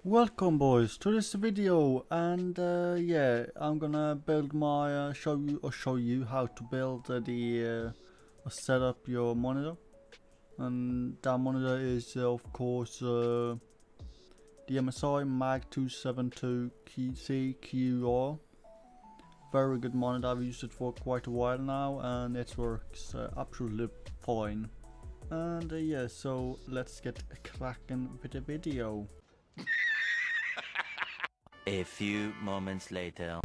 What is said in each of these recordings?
Welcome boys to this video, and yeah, I'm gonna build my show you how to build set up your monitor. And that monitor is of course the MSI MAG272CQR. Very good monitor. I've used it for quite a while now and it works absolutely fine. And yeah, so let's get cracking with the video. A few moments later.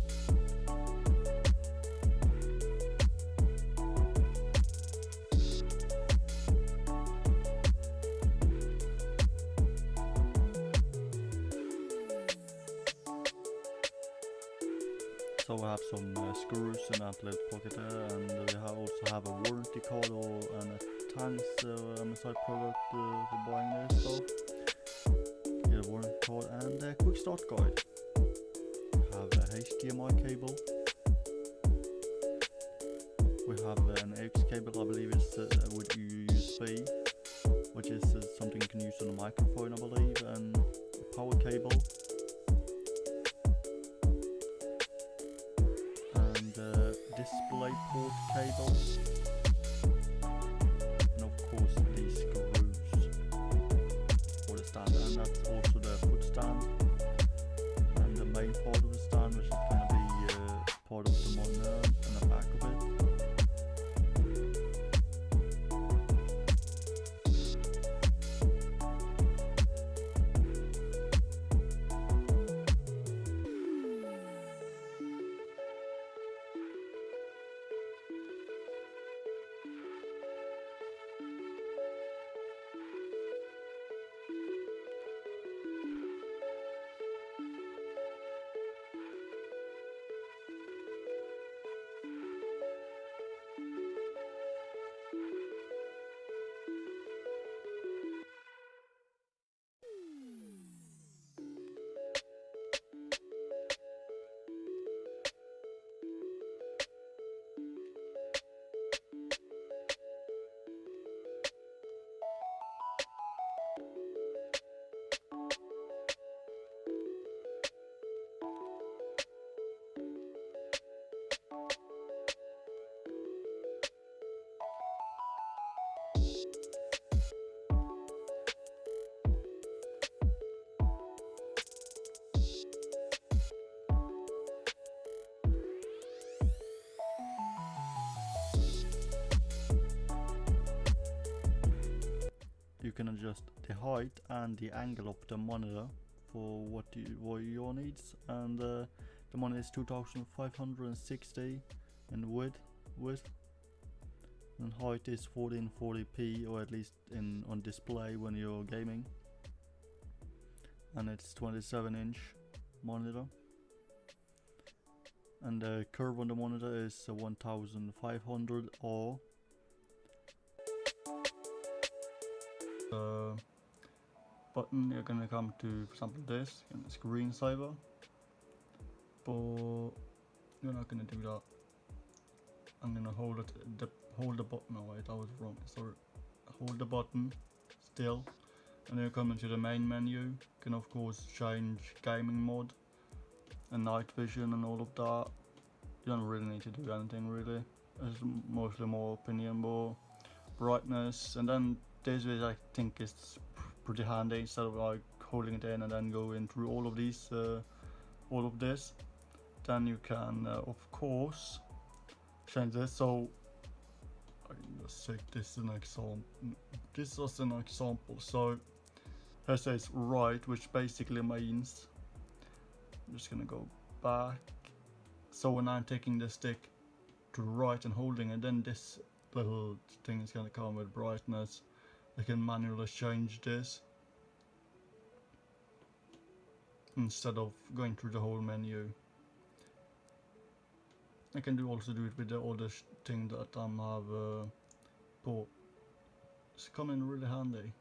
So we have some screws in that little pocket there, and we also have a warranty card and a thanks MSI product for buying this stuff. Get a warranty card and a quick start guide. We have a HDMI cable. We have an AUX cable, I believe it's with USB, which is something you can use on a microphone, I believe, and a power cable. Display port cable, and of course these screws for the stand, and that's also the foot stand and the main part of the stand, which is going to be part of the monitor and the back of it. You can adjust the height and the angle of the monitor for what your needs, and the monitor is 2560 in width, and height is 1440p, or at least on display when you're gaming, and it's 27-inch monitor, and the curve on the monitor is 1500R. Button, you're gonna come to, for example, this screensaver, but you're not gonna do that. I'm gonna hold the button. Oh wait, I was wrong, sorry. Hold the button still, and then you come into the main menu. You can of course change gaming mode and night vision and all of that. You don't really need to do anything really. It's mostly more opinion, more brightness, and then this is, I think, is pretty handy. Instead of like holding it in and then going through all of these, all of this, then you can of course change this. So I can just take this as an example. This is an example. So here says right, which basically means I'm just gonna go back. So when I'm taking the stick to the right and holding it, then this little thing is gonna come with brightness. I can manually change this instead of going through the whole menu. I can also do it with the other thing that I have bought. It's coming really handy.